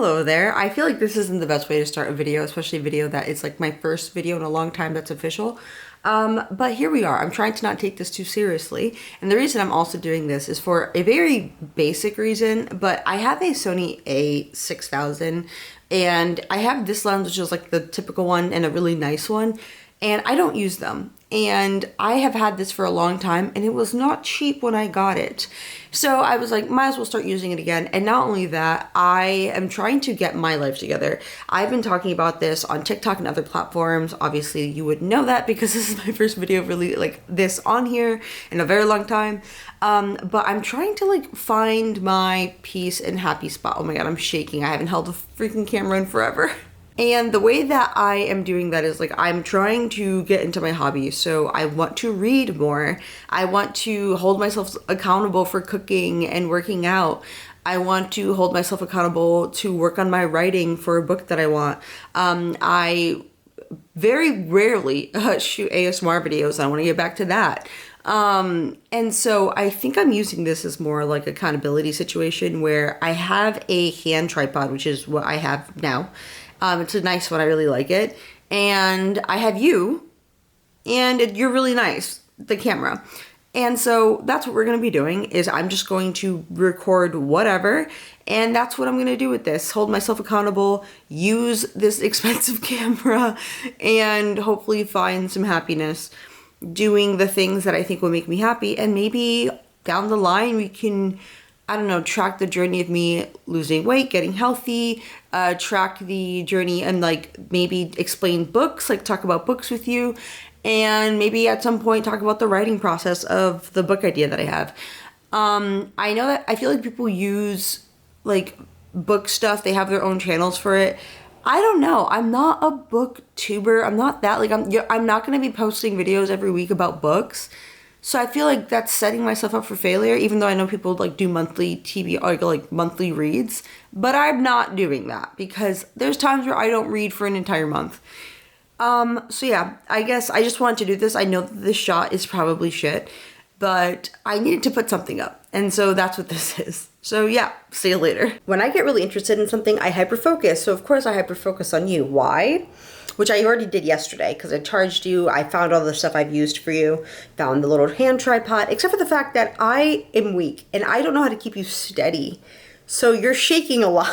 Hello there. I feel like this isn't the best way to start a video, especially a video that is like my first video in a long time that's official. But here we are. I'm trying to not take this too seriously. And the reason I'm also doing this is for a very basic reason, but I have a Sony a6000 and I have this lens, which is like the typical one and a really nice one, and I don't use them. And I have had this for a long time and it was not cheap when I got it. So I was like, might as well start using it again. And not only that, I am trying to get my life together. I've been talking about this on TikTok and other platforms. Obviously you would know that because this is my first video really like this on here in a very long time. But I'm trying to like find my peace and happy spot. Oh my God, I'm shaking. I haven't held a freaking camera in forever. And the way that I am doing that is like I'm trying to get into my hobby. So I want to read more. I want to hold myself accountable for cooking and working out. I want to hold myself accountable to work on my writing for a book that I want. I very rarely shoot ASMR videos. I want to get back to that. And so I think I'm using this as more like accountability situation where I have a hand tripod, which is what I have now. It's a nice one. I really like it. And I have you, and you're really nice, the camera. And so that's what we're going to be doing is I'm just going to record whatever. And that's what I'm going to do with this. Hold myself accountable, use this expensive camera, and hopefully find some happiness doing the things that I think will make me happy. And maybe down the line we can, I don't know, track the journey of me losing weight, getting healthy, track the journey and like maybe explain books, like talk about books with you, and maybe at some point talk about the writing process of the book idea that I have. I know that I feel like people use like book stuff, they have their own channels for it. I don't know. I'm not a booktuber. I'm not that, like I'm not going to be posting videos every week about books. So I feel like that's setting myself up for failure, even though I know people like do monthly TV or like monthly reads, but I'm not doing that because there's times where I don't read for an entire month. So yeah, I guess I just wanted to do this. I know that this shot is probably shit, but I needed to put something up. And so that's what this is. So yeah, see you later. When I get really interested in something, I hyperfocus. So of course I hyperfocus on you. Why? Which I already did yesterday because I charged you. I found all the stuff I've used for you, found the little hand tripod, except for the fact that I am weak and I don't know how to keep you steady. So you're shaking a lot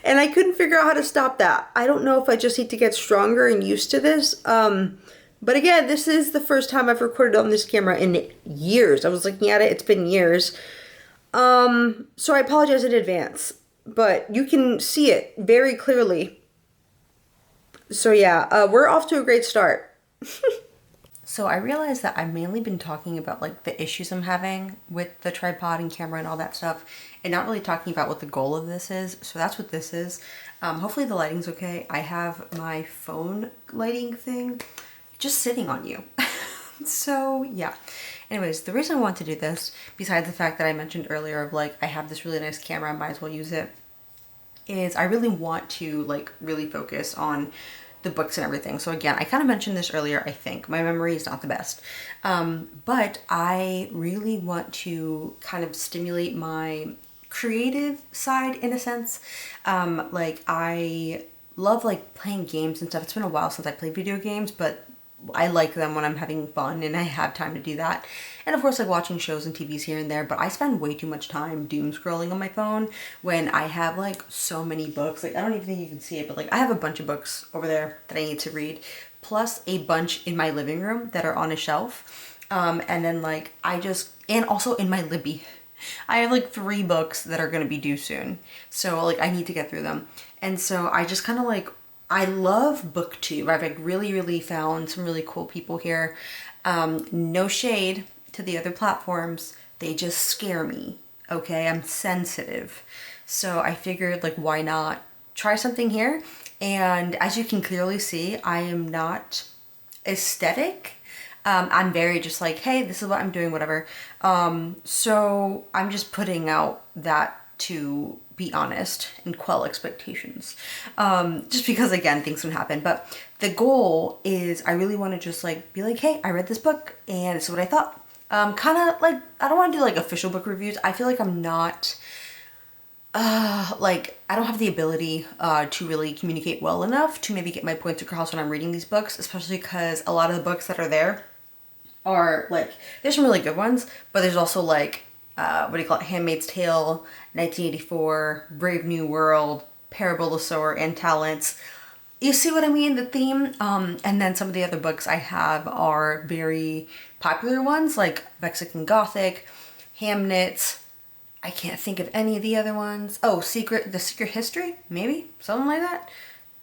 and I couldn't figure out how to stop that. I don't know if I just need to get stronger and used to this. But again, this is the first time I've recorded on this camera in years. I was looking at it, it's been years. So I apologize in advance, but you can see it very clearly. So yeah, we're off to a great start. So I realized that I've mainly been talking about like the issues I'm having with the tripod and camera and all that stuff, and not really talking about what the goal of this is. So that's what this is. Hopefully the lighting's okay. I have my phone lighting thing just sitting on you. So yeah. Anyways, the reason I want to do this, besides the fact that I mentioned earlier of like I have this really nice camera, I might as well use it, is I really want to like really focus on the books and everything. So again, I kind of mentioned this earlier, I think. My memory is not the best. But I really want to kind of stimulate my creative side in a sense. Like I love like playing games and stuff. It's been a while since I played video games, but I like them when I'm having fun and I have time to do that. And of course like watching shows and TVs here and there, but I spend way too much time doom scrolling on my phone when I have like so many books. Like I don't even think you can see it, but like I have a bunch of books over there that I need to read, plus a bunch in my living room that are on a shelf. And then like and also in my Libby. I have like 3 books that are gonna be due soon. So like I need to get through them. And so I just kind of like, I love BookTube. I've like really found some really cool people here. No shade to the other platforms. They just scare me. Okay, I'm sensitive. So I figured like why not try something here? And as you can clearly see, I am not aesthetic. I'm very just like, hey, this is what I'm doing, whatever. So I'm just putting out that to be honest and quell expectations, just because again things can happen. But the goal is I really want to just like be like, hey, I read this book and this is what I thought. Kind of like, I don't want to do like official book reviews. I feel like I'm not Like I don't have the ability to really communicate well enough to maybe get my points across when I'm reading these books, especially because a lot of the books that are there are like, there's some really good ones, but there's also like what do you call it, Handmaid's Tale, 1984, Brave New World, Parable of Sower and Talents. You see what I mean, the theme. And then some of the other books I have are very popular ones like Mexican Gothic, Hamnet. I can't think of any of the other ones. Oh, The Secret History, maybe something like that.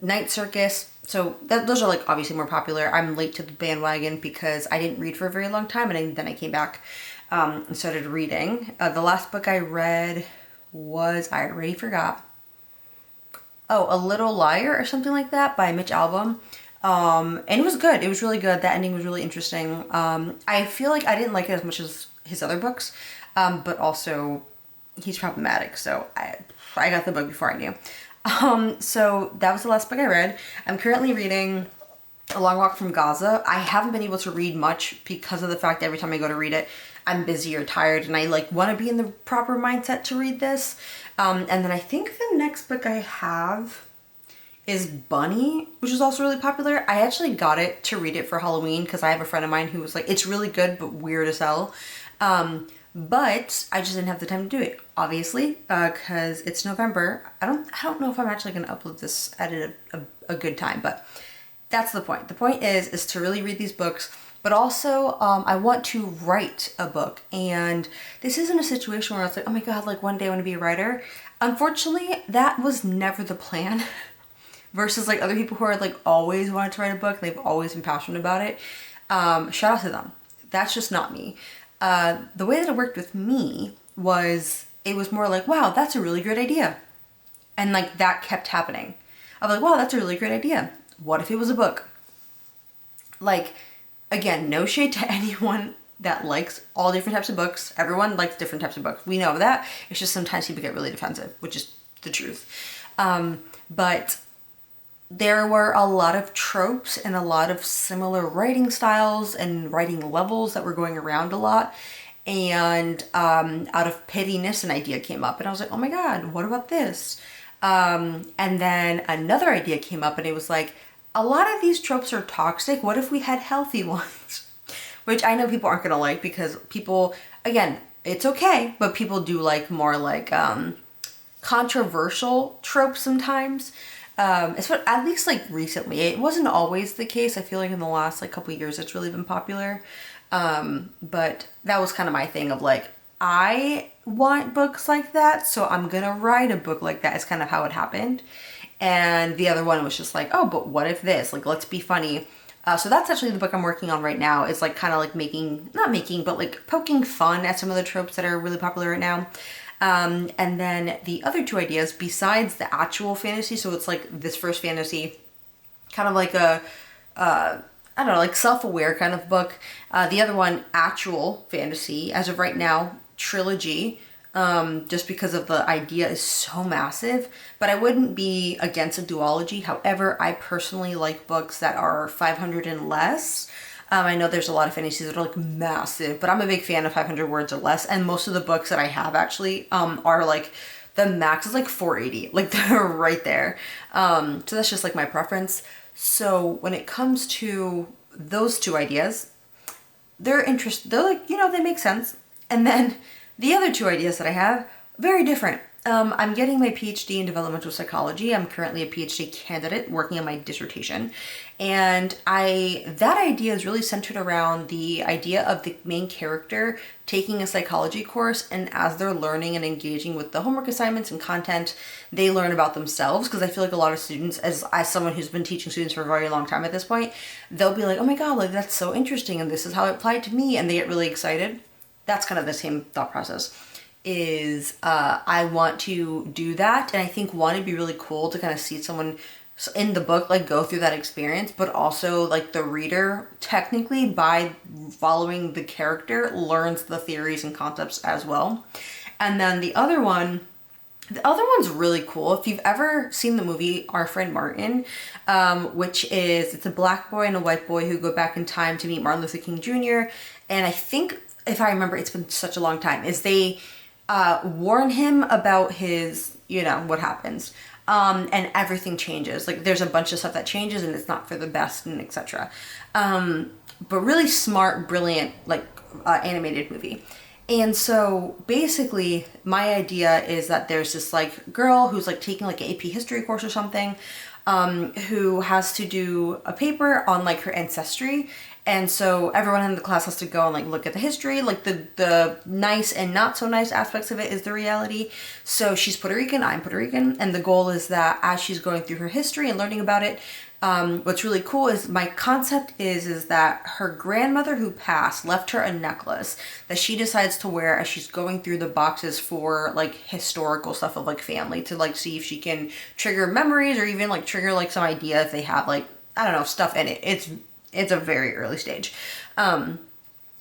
Night Circus. So those are like obviously more popular. I'm late to the bandwagon because I didn't read for a very long time, and then I came back and started reading. The last book I read was, I already forgot. Oh, A Little Liar or something like that by Mitch Albom. And it was good. It was really good. The ending was really interesting. I feel like I didn't like it as much as his other books, but also he's problematic. So I got the book before I knew. So that was the last book I read. I'm currently reading A Long Walk from Gaza. I haven't been able to read much because of the fact that every time I go to read it, I'm busy or tired, and I like want to be in the proper mindset to read this. And then I think the next book I have is Bunny, which is also really popular. I actually got it to read it for Halloween because I have a friend of mine who was like, it's really good but weird as hell. But I just didn't have the time to do it, obviously, because it's November. I don't know if I'm actually going to upload this at a good time, but that's the point. The point is to really read these books, but also I want to write a book. And this isn't a situation where I was like, oh my God, like one day I want to be a writer. Unfortunately, that was never the plan. Versus like other people who are like always wanted to write a book, they've always been passionate about it. Shout out to them. That's just not me. The way that it worked with me was, it was more like, wow, that's a really great idea. And like that kept happening. I was like, wow, that's a really great idea. What if it was a book? Like, again, no shade to anyone that likes all different types of books. Everyone likes different types of books. We know that. It's just sometimes people get really defensive, which is the truth. But there were a lot of tropes and a lot of similar writing styles and writing levels that were going around a lot. And out of pettiness, an idea came up, and I was like, oh my God, what about this? And then another idea came up, and it was like, a lot of these tropes are toxic. What if we had healthy ones? Which I know people aren't gonna like, because people, again, it's okay, but people do like more like controversial tropes sometimes. At least like recently. It wasn't always the case. I feel like in the last like couple of years it's really been popular. But that was kind of my thing of like, I want books like that, so I'm gonna write a book like that. It's kind of how it happened. And the other one was just like, oh, but what if this? Like, let's be funny. So that's actually the book I'm working on right now. It's like kind of like but like poking fun at some of the tropes that are really popular right now. And then the other two ideas, besides the actual fantasy, so it's like this first fantasy, kind of like I don't know, like self-aware kind of book. The other one, actual fantasy, as of right now, trilogy, just because of the idea is so massive. But I wouldn't be against a duology. However, I personally like books that are 500 and less. I know there's a lot of fantasies that are like massive, but I'm a big fan of 500 words or less. And most of the books that I have actually are like, the max is like 480. Like they're right there. So that's just like my preference. So when it comes to those two ideas, they're like, they make sense. And then the other two ideas that I have, very different. I'm getting my PhD in developmental psychology. I'm currently a PhD candidate working on my dissertation. And that idea is really centered around the idea of the main character taking a psychology course, and as they're learning and engaging with the homework assignments and content, they learn about themselves. Because I feel like a lot of students, as someone who's been teaching students for a very long time at this point, they'll be like, oh my God, like that's so interesting, and this is how it applied to me, and they get really excited. That's kind of the same thought process. I want to do that, and I think one, it'd be really cool to kind of see someone in the book like go through that experience, but also like the reader technically by following the character learns the theories and concepts as well. And then the other one's really cool. If you've ever seen the movie Our Friend Martin, which is, it's a black boy and a white boy who go back in time to meet Martin Luther King Jr. And I think, if I remember, it's been such a long time, is they warn him about his, you know, what happens. And everything changes. Like there's a bunch of stuff that changes and it's not for the best and etc. But really smart, brilliant, like animated movie. And so basically my idea is that there's this like girl who's like taking like an AP history course or something, who has to do a paper on like her ancestry. And so everyone in the class has to go and like look at the history, like the nice and not so nice aspects of it is the reality. So she's Puerto Rican, I'm Puerto Rican, and the goal is that as she's going through her history and learning about it, what's really cool is my concept is that her grandmother who passed left her a necklace that she decides to wear as she's going through the boxes for like historical stuff of like family to like see if she can trigger memories or even like trigger like some idea if they have like, I don't know, stuff in it. It's a very early stage.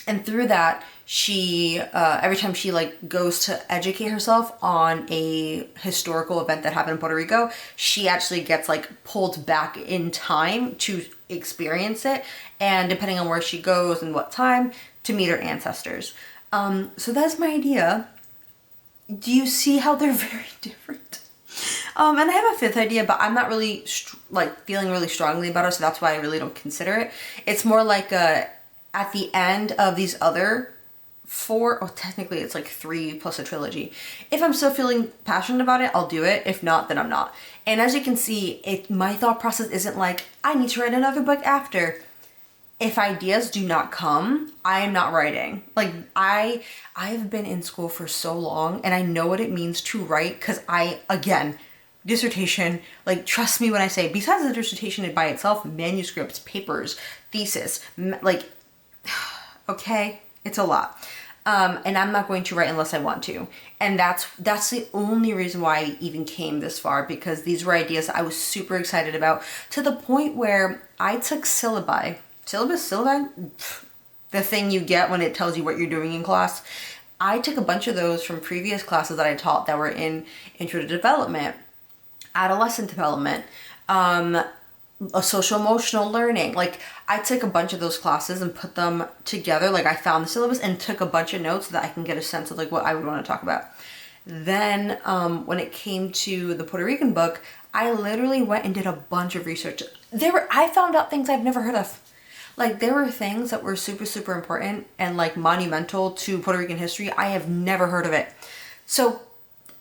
And through that, she, every time she like goes to educate herself on a historical event that happened in Puerto Rico, she actually gets like pulled back in time to experience it. And depending on where she goes and what time, to meet her ancestors. So that's my idea. Do you see how they're very different? And I have a fifth idea, but I'm not really like feeling really strongly about it, so that's why I really don't consider it. It's more like at the end of these other four, oh, technically it's like 3 plus a trilogy. If I'm still feeling passionate about it, I'll do it. If not, then I'm not. And as you can see, my thought process isn't like, I need to write another book after. If ideas do not come, I am not writing. Like I've been in school for so long and I know what it means to write because again, dissertation, like trust me when I say, besides the dissertation by itself, manuscripts, papers, thesis, like, okay, it's a lot. And I'm not going to write unless I want to. And that's the only reason why I even came this far, because these were ideas I was super excited about, to the point where I took syllabi, the thing you get when it tells you what you're doing in class. I took a bunch of those from previous classes that I taught that were in intro to development, adolescent development, a social emotional learning. Like I took a bunch of those classes and put them together. Like I found the syllabus and took a bunch of notes so that I can get a sense of like what I would want to talk about. Then when it came to the Puerto Rican book, I literally went and did a bunch of research. I found out things I've never heard of. Like there were things that were super, super important and like monumental to Puerto Rican history. I have never heard of it. So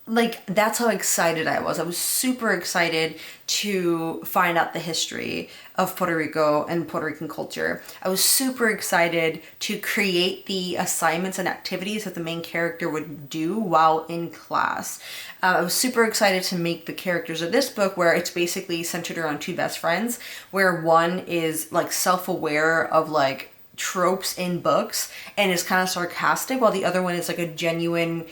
like that's how excited I was. I was super excited to find out the history of Puerto Rico and Puerto Rican culture. I was super excited to create the assignments and activities that the main character would do while in class. I was super excited to make the characters of this book, where it's basically centered around 2 best friends, where one is like self-aware of like tropes in books and is kind of sarcastic, while the other one is like a genuine,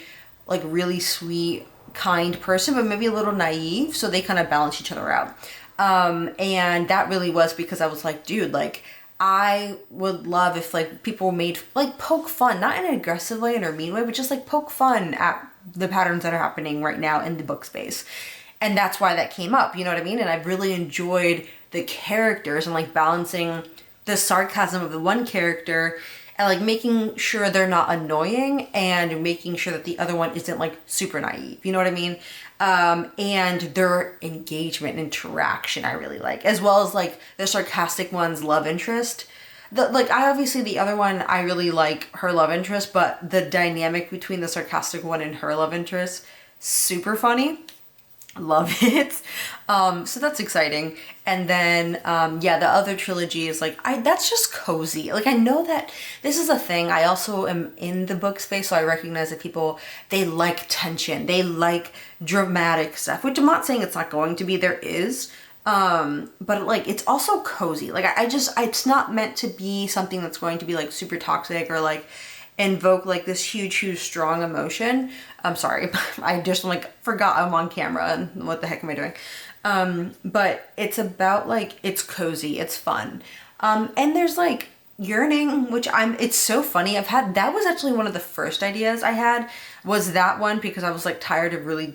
like really sweet, kind person, but maybe a little naive, so they kind of balance each other out. And that really was because I was like, dude, like I would love if like people made like poke fun, not in an aggressive way or mean way, but just like poke fun at the patterns that are happening right now in the book space. And that's why that came up, you know what I mean? And I really enjoyed the characters and like balancing the sarcasm of the one character and like making sure they're not annoying and making sure that the other one isn't like super naive, you know what I mean? And their engagement and interaction I really like, as well as like the sarcastic one's love interest. I obviously the other one, I really like her love interest, but the dynamic between the sarcastic one and her love interest, super funny. Love it. So that's exciting. And then, the other trilogy is like, that's just cozy. Like, I know that this is a thing. I also am in the book space, so I recognize that people, they like tension. They like dramatic stuff, which I'm not saying it's not going to be, there is. But like, it's also cozy. Like, it's not meant to be something that's going to be like super toxic or like invoke like this huge strong emotion. I'm sorry, I just like forgot I'm on camera and what the heck am I doing? But it's about like, it's cozy, it's fun. And there's like yearning, which it's so funny. That was actually one of the first ideas I had, was that one, because I was like tired of really,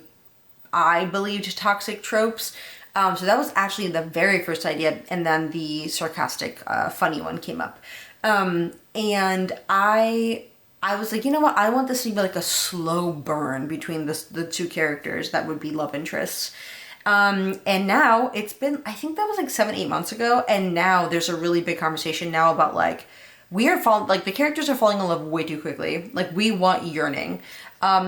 I believed, toxic tropes. So that was actually the very first idea. And then the sarcastic, funny one came up. And I I was like, you know what? I want this to be like a slow burn between the two characters that would be love interests. And now it's been, I think that was like 7, 8 months ago. And now there's a really big conversation now about like, we are falling, like the characters are falling in love way too quickly. Like we want yearning.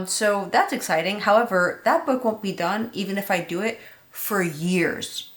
So that's exciting. However, that book won't be done even if I do it for years.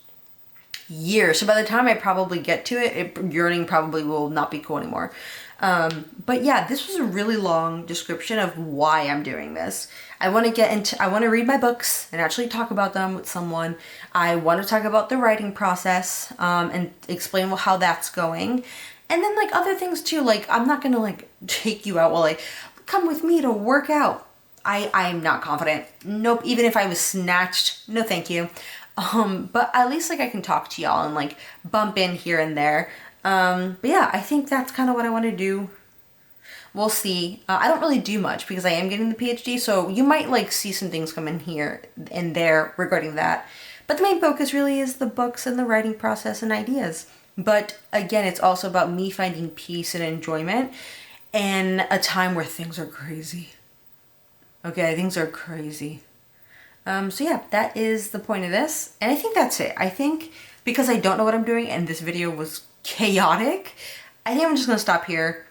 Years. So by the time I probably get to it, yearning probably will not be cool anymore. But yeah, this was a really long description of why I'm doing this. I want to read my books and actually talk about them with someone. I want to talk about the writing process, and explain how that's going. And then like other things too, like I'm not gonna like take you out while like come with me to work out. I'm not confident. Nope, even if I was snatched, no thank you. But at least like I can talk to y'all and like bump in here and there. But yeah, I think that's kind of what I want to do. We'll see. I don't really do much because I am getting the PhD, so you might like see some things come in here and there regarding that. But the main focus really is the books and the writing process and ideas. But again, it's also about me finding peace and enjoyment in a time where things are crazy. Okay, things are crazy. So yeah, that is the point of this. And I think that's it. I think because I don't know what I'm doing and this video was chaotic, I think I'm just gonna stop here,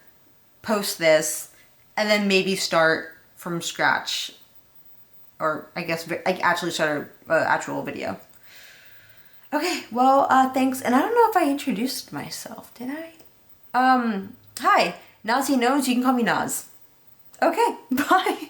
post this, and then maybe start from scratch. Or I guess I actually start an actual video. Okay, well, thanks. And I don't know if I introduced myself, did I? Hi, Nazi knows, you can call me Naz. Okay, bye.